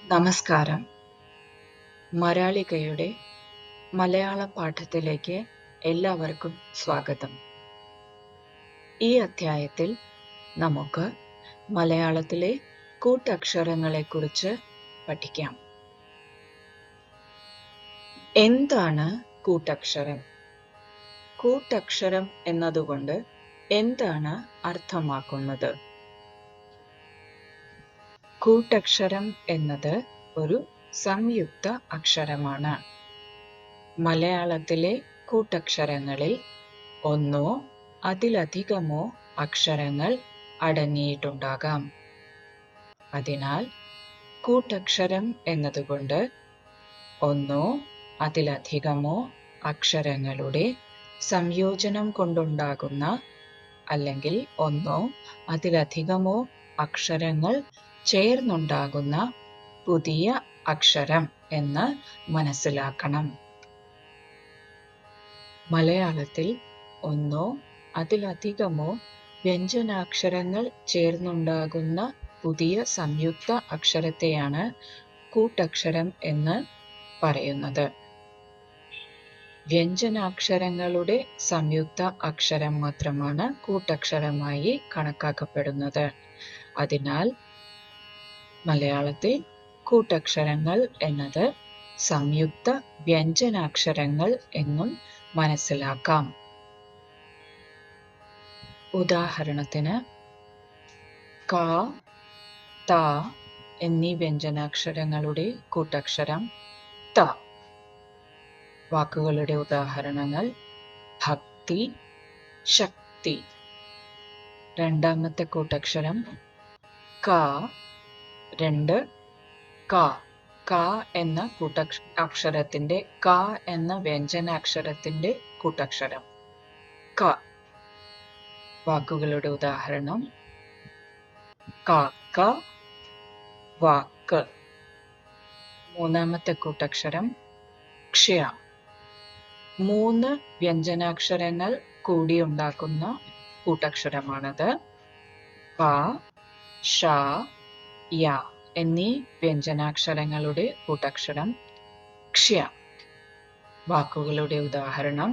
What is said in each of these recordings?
നമസ്കാരം. മരാളികയുടെ മലയാള പാഠത്തിലേക്ക് എല്ലാവർക്കും സ്വാഗതം. ഈ അധ്യായത്തിൽ നമുക്ക് മലയാളത്തിലെ കൂട്ടക്ഷരങ്ങളെക്കുറിച്ച് പഠിക്കാം. എന്താണ് കൂട്ടക്ഷരം? കൂട്ടക്ഷരം എന്നതുകൊണ്ട് എന്താണ് അർത്ഥമാക്കുന്നത്? കൂട്ടക്ഷരം എന്നത് ഒരു സംയുക്ത അക്ഷരമാണ്. മലയാളത്തിലെ കൂട്ടക്ഷരങ്ങളിൽ ഒന്നോ അതിലധികമോ അക്ഷരങ്ങൾ അടങ്ങിയിട്ടുണ്ടാകാം. അതിനാൽ കൂട്ടക്ഷരം എന്നതുകൊണ്ട് ഒന്നോ അതിലധികമോ അക്ഷരങ്ങളുടെ സംയോജനം കൊണ്ടുണ്ടാകുന്ന അല്ലെങ്കിൽ ഒന്നോ അതിലധികമോ അക്ഷരങ്ങൾ ചേർന്നുണ്ടാകുന്ന പുതിയ അക്ഷരം എന്ന് മനസ്സിലാക്കണം. മലയാളത്തിൽ ഒന്നോ അതിലധികമോ വ്യഞ്ജനാക്ഷരങ്ങൾ ചേർന്നുണ്ടാകുന്ന പുതിയ സംയുക്ത അക്ഷരത്തെയാണ് കൂട്ടക്ഷരം എന്ന് പറയുന്നത്. വ്യഞ്ജനാക്ഷരങ്ങളുടെ സംയുക്ത അക്ഷരം മാത്രമാണ് കൂട്ടക്ഷരമായി കണക്കാക്കപ്പെടുന്നത്. അതിനാൽ മലയാളത്തിൽ കൂട്ടക്ഷരങ്ങൾ എന്നത് സംയുക്ത വ്യഞ്ജനാക്ഷരങ്ങൾ എന്നും മനസ്സിലാക്കാം. ഉദാഹരണത്തിന് ക, ത എന്നീ വ്യഞ്ജനാക്ഷരങ്ങളുടെ കൂട്ടക്ഷരം ത. വാക്കുകളുടെ ഉദാഹരണങ്ങൾ ഭക്തി, ശക്തി. രണ്ടാമത്തെ കൂട്ടക്ഷരം ക, രണ്ട് ക. ക എന്ന അക്ഷരത്തിന്റെ ക എന്ന വ്യഞ്ജനാക്ഷരത്തിന്റെ കൂട്ടക്ഷരം ക. വാക്കുകളുടെ ഉദാഹരണം കാക്ക, വാക്ക്. മൂന്നാമത്തെ കൂട്ടക്ഷരം ക്ഷ്യ. മൂന്ന് വ്യഞ്ജനാക്ഷരങ്ങൾ കൂടി ഉണ്ടാക്കുന്ന കൂട്ടക്ഷരമാണത്. പ, ഷ, യ എന്നീ വ്യഞ്ജനാക്ഷരങ്ങളുടെ കൂട്ടക്ഷരം ക്ഷ്യ. വാക്കുകളുടെ ഉദാഹരണം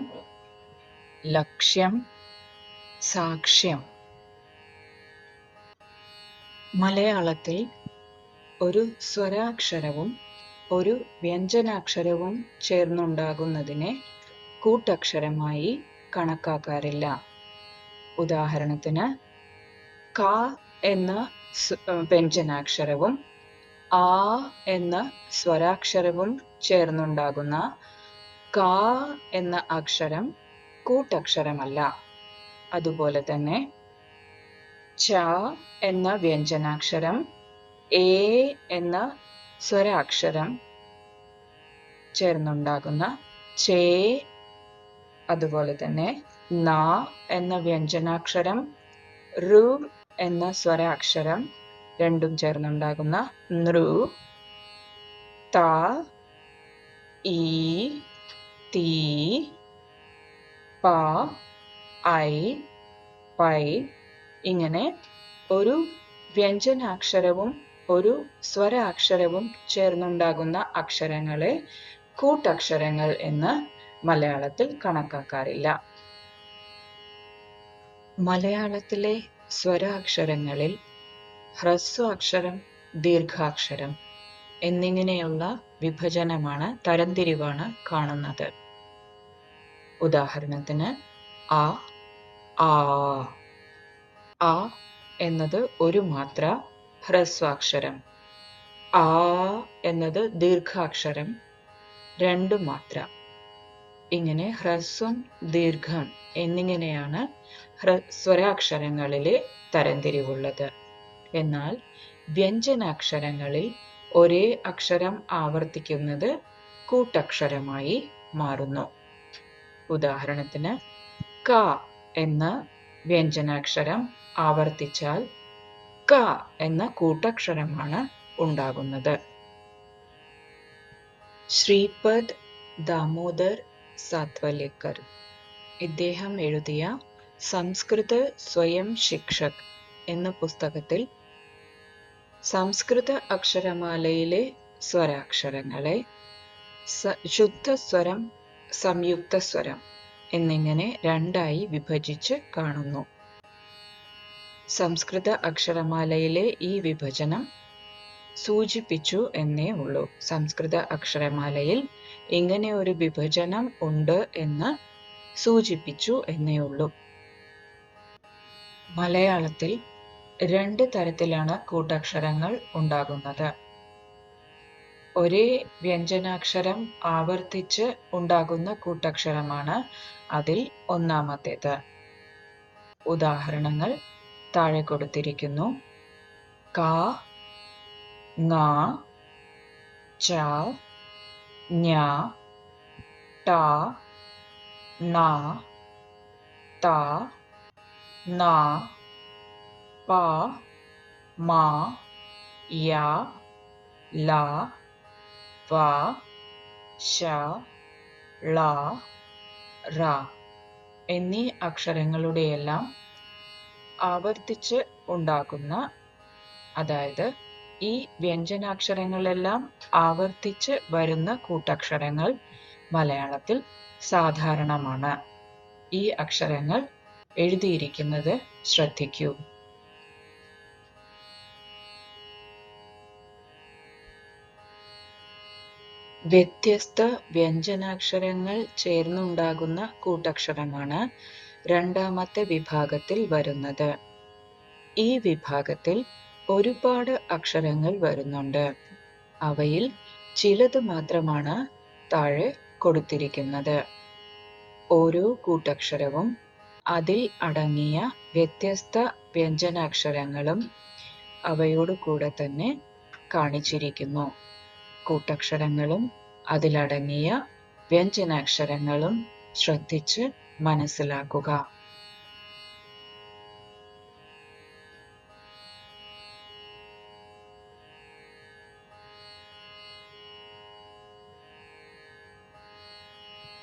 ലക്ഷ്യം, സാക്ഷ്യം. മലയാളത്തിൽ ഒരു സ്വരാക്ഷരവും ഒരു വ്യഞ്ജനാക്ഷരവും ചേർന്നുണ്ടാകുന്നതിനെ കൂട്ടക്ഷരമായി കണക്കാക്കാറില്ല. ഉദാഹരണത്തിന് ക എന്ന വ്യഞ്ജനാക്ഷരവും ആ എന്ന സ്വരാക്ഷരവും ചേർന്നുണ്ടാകുന്ന ക എന്ന അക്ഷരം കൂട്ടക്ഷരമല്ല. അതുപോലെ തന്നെ ച എന്ന വ്യഞ്ജനാക്ഷരം എ എന്ന സ്വരാക്ഷരം ചേർന്നുണ്ടാകുന്ന ചേ, അതുപോലെ തന്നെ ന എന്ന വ്യഞ്ജനാക്ഷരം ഋ എന്ന സ്വരാക്ഷരം രണ്ടും ചേർന്നുണ്ടാകുന്ന നൃ, ത, ഈ, തീ, പ, ഐ, പൈ. ഇങ്ങനെ ഒരു വ്യഞ്ജനാക്ഷരവും ഒരു സ്വരാക്ഷരവും ചേർന്നുണ്ടാകുന്ന അക്ഷരങ്ങളെ കൂട്ടക്ഷരങ്ങൾ എന്ന് മലയാളത്തിൽ കണക്കാക്കാറില്ല. മലയാളത്തിലെ സ്വരാക്ഷരങ്ങളിൽ ഹ്രസ്വാക്ഷരം, ദീർഘാക്ഷരം എന്നിങ്ങനെയുള്ള വിഭജനമാണ്, തരംതിരിവാണ് കാണുന്നത്. ഉദാഹരണത്തിന് ആ, ആ. ആ എന്നത് ഒരു മാത്ര ഹ്രസ്വാക്ഷരം. ആ എന്നത് ദീർഘാക്ഷരം, രണ്ട് മാത്ര. ഇങ്ങനെ ഹ്രസ്വം, ദീർഘം എന്നിങ്ങനെയാണ് സ്വരാക്ഷരങ്ങളിലെ തരംതിരിവുള്ളത്. എന്നാൽ വ്യഞ്ജനാക്ഷരങ്ങളിൽ ഒരേ അക്ഷരം ആവർത്തിക്കുന്നത് കൂട്ടക്ഷരമായി മാറുന്നു. ഉദാഹരണത്തിന് ക എന്ന വ്യഞ്ജനാക്ഷരം ആവർത്തിച്ചാൽ ക എന്ന കൂട്ടക്ഷരമാണ് ഉണ്ടാകുന്നത്. ശ്രീപദ് ദാമോദർ സാത്വലേക്കർ ഇദ്ദേഹം എഴുതിയ സംസ്കൃത സ്വയം ശിക്ഷക് എന്ന പുസ്തകത്തിൽ സംസ്കൃത അക്ഷരമാലയിലെ സ്വരാക്ഷരങ്ങളെ ശുദ്ധസ്വരം, സംയുക്ത സ്വരം എന്നിങ്ങനെ രണ്ടായി വിഭജിച്ച് കാണുന്നു. സംസ്കൃത അക്ഷരമാലയിലെ ഈ വിഭജനം സൂചിപ്പിച്ചു എന്നേ ഉള്ളൂ. സംസ്കൃത അക്ഷരമാലയിൽ ഇങ്ങനെ ഒരു വിഭജനം ഉണ്ട് എന്ന് സൂചിപ്പിച്ചു എന്നേ ഉള്ളൂ. മലയാളത്തിൽ 2 തരത്തിലാണ് കൂട്ടക്ഷരങ്ങൾ ഉണ്ടാകുന്നത്. ഒരേ വ്യഞ്ജനാക്ഷരം ആവർത്തിച്ച് ഉണ്ടാകുന്ന കൂട്ടക്ഷരമാണ് അതിൽ ഒന്നാമത്തേത്. ഉദാഹരണങ്ങൾ താഴെ കൊടുത്തിരിക്കുന്നു. ക, ങ, ച, ഞ, ട, ണ, ത, ന, പ, മ, യ, ല, വ, ശ, ള, റ എന്നീ അക്ഷരങ്ങളുടെയെല്ലാം ആവർത്തിച്ച് ഉണ്ടാകുന്ന, അതായത് ഈ വ്യഞ്ജനാക്ഷരങ്ങളെല്ലാം ആവർത്തിച്ച് വരുന്ന കൂട്ടക്ഷരങ്ങൾ മലയാളത്തിൽ സാധാരണമാണ്. ഈ അക്ഷരങ്ങൾ എഴുതിയിരിക്കുന്നത് ശ്രദ്ധിക്കൂ. വ്യത്യസ്ത വ്യഞ്ജനാക്ഷരങ്ങൾ ചേർന്നുണ്ടാകുന്ന കൂട്ടക്ഷരമാണ് രണ്ടാമത്തെ വിഭാഗത്തിൽ വരുന്നത്. ഈ വിഭാഗത്തിൽ ഒരുപാട് അക്ഷരങ്ങൾ വരുന്നുണ്ട്. അവയിൽ ചിലത് മാത്രമാണ് താഴെ കൊടുത്തിരിക്കുന്നത്. ഓരോ കൂട്ടക്ഷരവും അതിൽ അടങ്ങിയ വ്യത്യസ്ത വ്യഞ്ജനാക്ഷരങ്ങളും അവയോട് കൂടെ തന്നെ കാണിച്ചിരിക്കുന്നു. കൂട്ടക്ഷരങ്ങളും അതിലടങ്ങിയ വ്യഞ്ജനാക്ഷരങ്ങളും ശ്രദ്ധിച്ച് മനസ്സിലാക്കുക.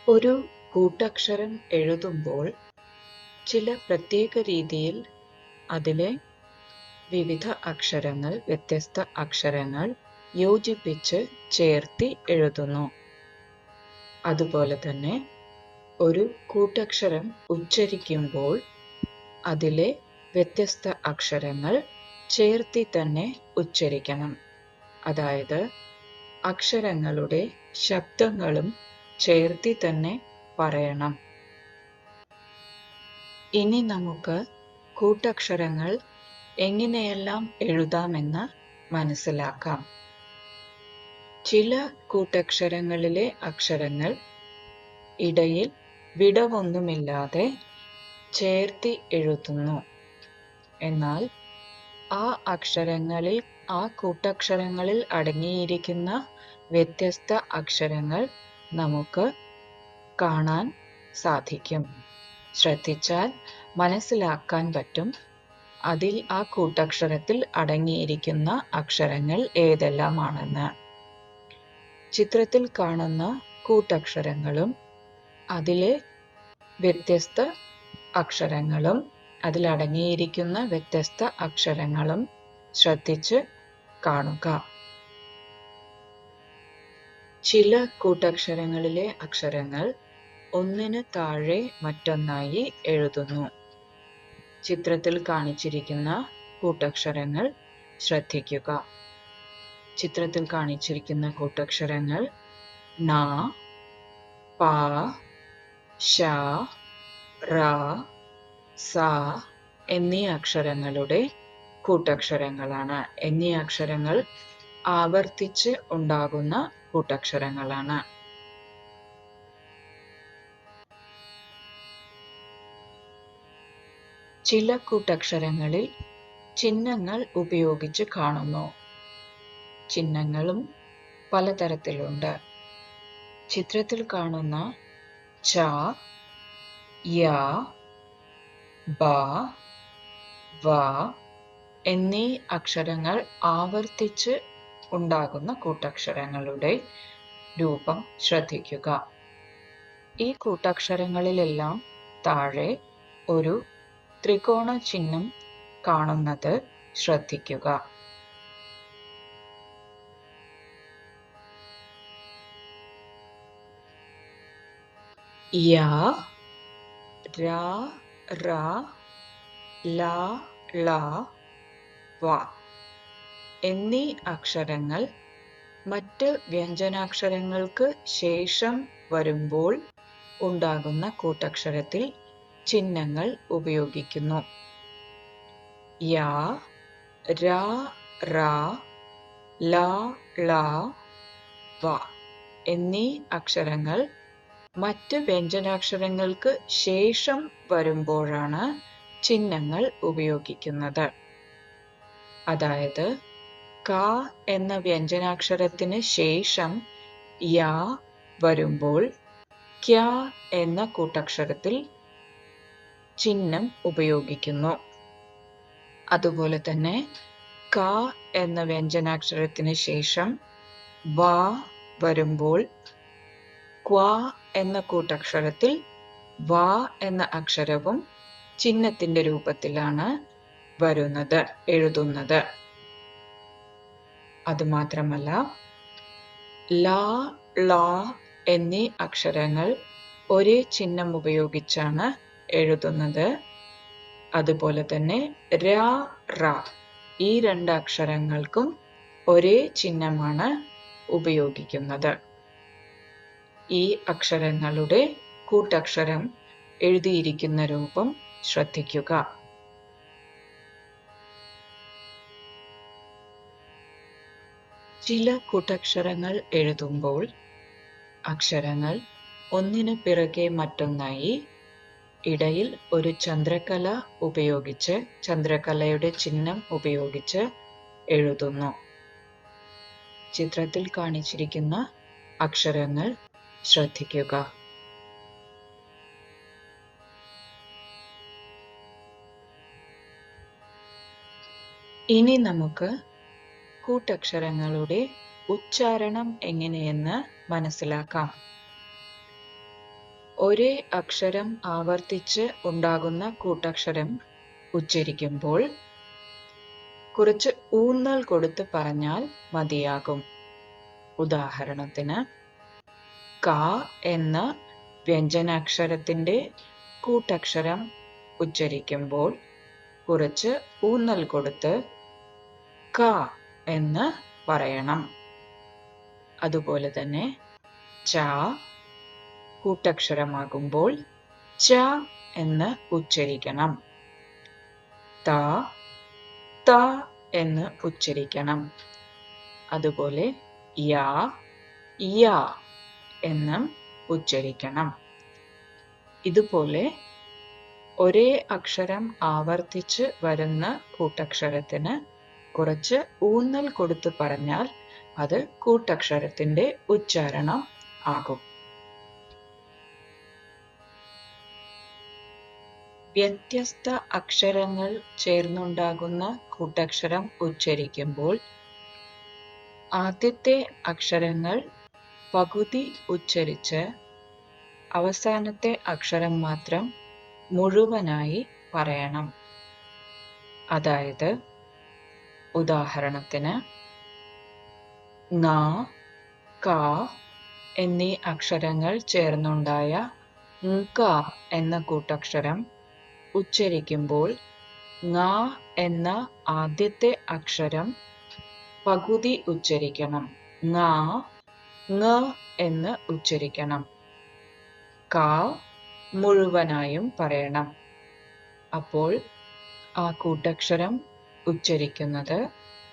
ഒരു കൂട്ടക്ഷരം എഴുതുമ്പോൾ ചില പ്രത്യേക രീതിയിൽ അതിലെ വിവിധ അക്ഷരങ്ങൾ, വ്യത്യസ്ത അക്ഷരങ്ങൾ യോജിപ്പിച്ച് ചേർത്തി എഴുതുന്നു. അതുപോലെ തന്നെ ഒരു കൂട്ടക്ഷരം ഉച്ചരിക്കുമ്പോൾ അതിലെ വ്യത്യസ്ത അക്ഷരങ്ങൾ ചേർത്തി തന്നെ ഉച്ചരിക്കണം. അതായത് അക്ഷരങ്ങളുടെ ശബ്ദങ്ങളും ചേർത്തി തന്നെ പറയണം. ഇനി നമുക്ക് കൂട്ടക്ഷരങ്ങൾ എങ്ങനെയെല്ലാം എഴുതാമെന്ന് മനസ്സിലാക്കാം. ചില കൂട്ടക്ഷരങ്ങളിലെ അക്ഷരങ്ങൾ ഇടയിൽ വിടവൊന്നുമില്ലാതെ ചേർത്തി എഴുതുന്നു. എന്നാൽ ആ കൂട്ടക്ഷരങ്ങളിൽ അടങ്ങിയിരിക്കുന്ന വ്യത്യസ്ത അക്ഷരങ്ങൾ നമുക്ക് കാണാൻ സാധിക്കും. ശ്രദ്ധിച്ചാൽ മനസ്സിലാക്കാൻ പറ്റും അതിൽ ആ കൂട്ടക്ഷരത്തിൽ അടങ്ങിയിരിക്കുന്ന അക്ഷരങ്ങൾ ഏതെല്ലാമാണെന്ന്. ചിത്രത്തിൽ കാണുന്ന കൂട്ടക്ഷരങ്ങളും അതിലെ വ്യത്യസ്ത അക്ഷരങ്ങളും അതിലടങ്ങിയിരിക്കുന്ന വ്യത്യസ്ത അക്ഷരങ്ങളും ശ്രദ്ധിച്ച് കാണുക. ചില കൂട്ടക്ഷരങ്ങളിലെ അക്ഷരങ്ങൾ ഒന്നിന് താഴെ മറ്റൊന്നായി എഴുതുന്നു. ചിത്രത്തിൽ കാണിച്ചിരിക്കുന്ന കൂട്ടക്ഷരങ്ങൾ ശ്രദ്ധിക്കുക. ചിത്രത്തിൽ കാണിച്ചിരിക്കുന്ന കൂട്ടക്ഷരങ്ങൾ ണ, പ, ശ, റ, സ എന്നീ അക്ഷരങ്ങളുടെ കൂട്ടക്ഷരങ്ങളാണ്. എന്നീ അക്ഷരങ്ങൾ ആവർത്തിച്ച് ഉണ്ടാകുന്ന കൂട്ടക്ഷരങ്ങളാണ്. ചില കൂട്ടക്ഷരങ്ങളിൽ ചിഹ്നങ്ങൾ ഉപയോഗിച്ച് കാണുന്നു. ചിഹ്നങ്ങളും പലതരത്തിലുണ്ട്. ചിത്രത്തിൽ കാണുന്ന ച, യ, ബ, വ എന്നീ അക്ഷരങ്ങൾ ആവർത്തിച്ച് ഉണ്ടാകുന്ന കൂട്ടക്ഷരങ്ങളുടെ രൂപം ശ്രദ്ധിക്കുക. ഈ കൂട്ടക്ഷരങ്ങളിലെല്ലാം താഴെ ഒരു ത്രികോണ ചിഹ്നം കാണുന്നത് ശ്രദ്ധിക്കുക. യ, ര, റ, ല, ള, വ എന്നീ അക്ഷരങ്ങൾ മറ്റ് വ്യഞ്ജനാക്ഷരങ്ങൾക്ക് ശേഷം വരുമ്പോൾ ഉണ്ടാകുന്ന കൂട്ടക്ഷരത്തിൽ ചിഹ്നങ്ങൾ ഉപയോഗിക്കുന്നു. യ, ര, റ, ല, ള, വ എന്നീ അക്ഷരങ്ങൾ മറ്റ് വ്യഞ്ജനാക്ഷരങ്ങൾക്ക് ശേഷം വരുമ്പോഴാണ് ചിഹ്നങ്ങൾ ഉപയോഗിക്കുന്നത്. അതായത് ക എന്ന വ്യഞ്ജനാക്ഷരത്തിന് ശേഷം യ വരുമ്പോൾ ക്യ എന്ന കൂട്ടക്ഷരത്തിൽ ചിഹ്നം ഉപയോഗിക്കുന്നു. അതുപോലെ തന്നെ ക എന്ന വ്യഞ്ജനാക്ഷരത്തിന് ശേഷം വ വരുമ്പോൾ ക്വ എന്ന കൂട്ടക്ഷരത്തിൽ വ എന്ന അക്ഷരവും ചിഹ്നത്തിന്റെ രൂപത്തിലാണ് എഴുതുന്നത്. അതുമാത്രമല്ല ല, ള എന്നീ അക്ഷരങ്ങൾ ഒരേ ചിഹ്നം ഉപയോഗിച്ചാണ് എഴുതുന്നത്. അതുപോലെ തന്നെ ര, റ ഈ രണ്ട് അക്ഷരങ്ങൾക്കും ഒരേ ചിഹ്നമാണ് ഉപയോഗിക്കുന്നത്. ഈ അക്ഷരങ്ങളുടെ കൂട്ടക്ഷരം എഴുതിയിരിക്കുന്ന രൂപം ശ്രദ്ധിക്കുക. ചില കൂട്ടക്ഷരങ്ങൾ എഴുതുമ്പോൾ അക്ഷരങ്ങൾ ഒന്നിനു പിറകെ മറ്റൊന്നായി ഇടയിൽ ഒരു ചന്ദ്രക്കലയുടെ ചിഹ്നം ഉപയോഗിച്ച് എഴുതുന്നു. ചിത്രത്തിൽ കാണിച്ചിരിക്കുന്ന അക്ഷരങ്ങൾ ശ്രദ്ധിക്കുക. ഇനി നമുക്ക് കൂട്ടക്ഷരങ്ങളുടെ ഉച്ചാരണം എങ്ങനെയെന്ന് മനസ്സിലാക്കാം. ഒരേ അക്ഷരം ആവർത്തിച്ച് ഉണ്ടാകുന്ന കൂട്ടക്ഷരം ഉച്ചരിക്കുമ്പോൾ കുറച്ച് ഊന്നൽ കൊടുത്ത് പറഞ്ഞാൽ മതിയാകും. ഉദാഹരണത്തിന് ക എന്ന വ്യഞ്ജനാക്ഷരത്തിന്റെ കൂട്ടക്ഷരം ഉച്ചരിക്കുമ്പോൾ കുറച്ച് ഊന്നൽ കൊടുത്ത് ക എന്ന് പറയണം. അതുപോലെ തന്നെ ച കൂട്ടക്ഷരമാകുമ്പോൾ ച എന്ന് ഉച്ചരിക്കണം. ത എന്ന് ഉച്ചരിക്കണം. അതുപോലെ യ എന്ന് ഉച്ചരിക്കണം. ഇതുപോലെ ഒരേ അക്ഷരം ആവർത്തിച്ച് വരുന്ന കൂട്ടക്ഷരത്തിന് കുറച്ച് ഊന്നൽ കൊടുത്ത് പറഞ്ഞാൽ അത് കൂട്ടക്ഷരത്തിന്റെ ഉച്ചാരണം ആകും. വ്യത്യസ്ത അക്ഷരങ്ങൾ ചേർന്നുണ്ടാകുന്ന കൂട്ടക്ഷരം ഉച്ചരിക്കുമ്പോൾ ആദ്യത്തെ അക്ഷരങ്ങൾ പകുതി ഉച്ചരിച്ച് അവസാനത്തെ അക്ഷരം മാത്രം മുഴുവനായി പറയണം. അതായത് ഉദാഹരണത്തിന് ങ, ക എന്നീ അക്ഷരങ്ങൾ ചേർന്നുണ്ടായ ങ്ക എന്ന കൂട്ടക്ഷരം ഉച്ചരിക്കുമ്പോൾ ങ എന്ന ആദ്യത്തെ അക്ഷരം പകുതി ഉച്ചരിക്കണം. ങ എന്ന് ഉച്ചരിക്കണം. ക മുഴുവനായും പറയണം. അപ്പോൾ ആ കൂട്ടക്ഷരം ഉച്ചരിക്കുന്നത്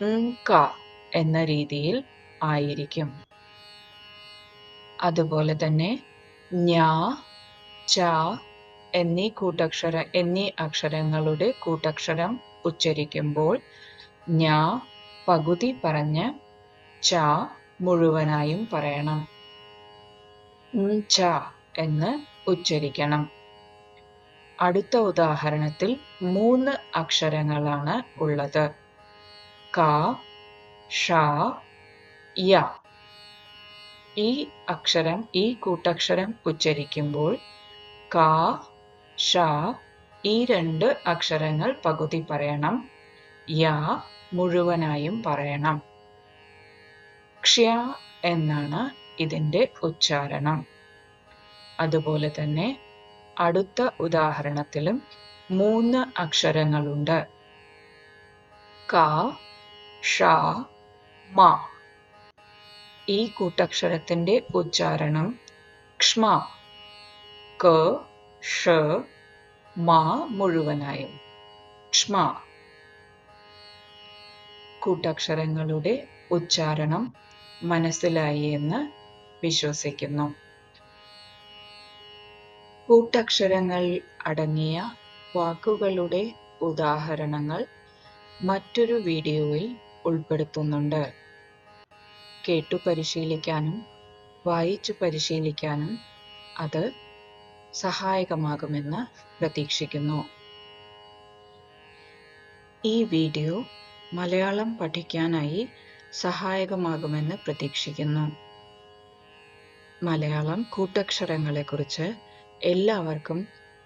ങ്ക എന്ന രീതിയിൽ ആയിരിക്കും. അതുപോലെ തന്നെ ഞ, ച എന്നീ അക്ഷരങ്ങളുടെ കൂട്ടക്ഷരം ഉച്ചരിക്കുമ്പോൾ ഞ പകുതി പറഞ്ഞ് ച മുഴുവനായും പറയണം. ച എന്ന് ഉച്ചരിക്കണം. അടുത്ത ഉദാഹരണത്തിൽ 3 അക്ഷരങ്ങളാണ് ഉള്ളത്. ക, ഷ, യ. ഈ കൂട്ടക്ഷരം ഉച്ചരിക്കുമ്പോൾ ക, ഷ ഈ 2 അക്ഷരങ്ങൾ പകുതി പറയണം. യ മുഴുവനായും പറയണം. ക്ഷ്യ എന്നാണ് ഇതിന്റെ ഉച്ചാരണം. അതുപോലെ തന്നെ അടുത്ത ഉദാഹരണത്തിലും 3 അക്ഷരങ്ങളുണ്ട്. ക, ഷ, മ. ഈ കൂട്ടക്ഷരത്തിന്റെ ഉച്ചാരണം ക്ഷ്മ. ക, ഷ, മ മുഴുവനായും ക്ഷ്മ. കൂട്ടക്ഷരങ്ങളുടെ ഉച്ചാരണം മനസ്സിലായി എന്ന് വിശ്വസിക്കുന്നു. കൂട്ടക്ഷരങ്ങൾ അടങ്ങിയ വാക്കുകളുടെ ഉദാഹരണങ്ങൾ മറ്റൊരു വീഡിയോയിൽ ഉൾപ്പെടുത്തുന്നുണ്ട്. കേട്ടു പരിശീലിക്കാനും വായിച്ചു പരിശീലിക്കാനും അത് സഹായകമാകുമെന്ന് പ്രതീക്ഷിക്കുന്നു. ഈ വീഡിയോ മലയാളം പഠിക്കാനായി സഹായകമാകുമെന്ന് പ്രതീക്ഷിക്കുന്നു. മലയാളം കൂട്ടക്ഷരങ്ങളെക്കുറിച്ച് എല്ലാവർക്കും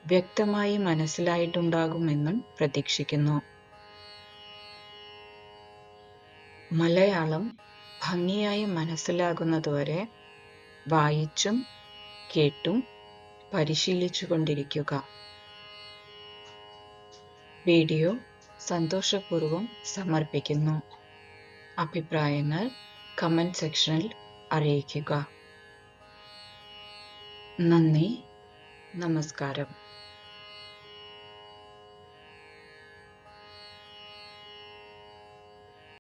വ്യക്തമായി മനസ്സിലായിട്ടുണ്ടാകുമെന്നും പ്രതീക്ഷിക്കുന്നു. മലയാളം ഭംഗിയായി മനസ്സിലാകുന്നതുവരെ വായിച്ചും കേട്ടും പരിശീലിച്ചുകൊണ്ടിരിക്കുക. വീഡിയോ സന്തോഷപൂർവ്വം സമർപ്പിക്കുന്നു. അഭിപ്രായങ്ങൾ കമന്റ് സെക്ഷനിൽ അറിയിക്കുക. നന്ദി, നമസ്കാരം.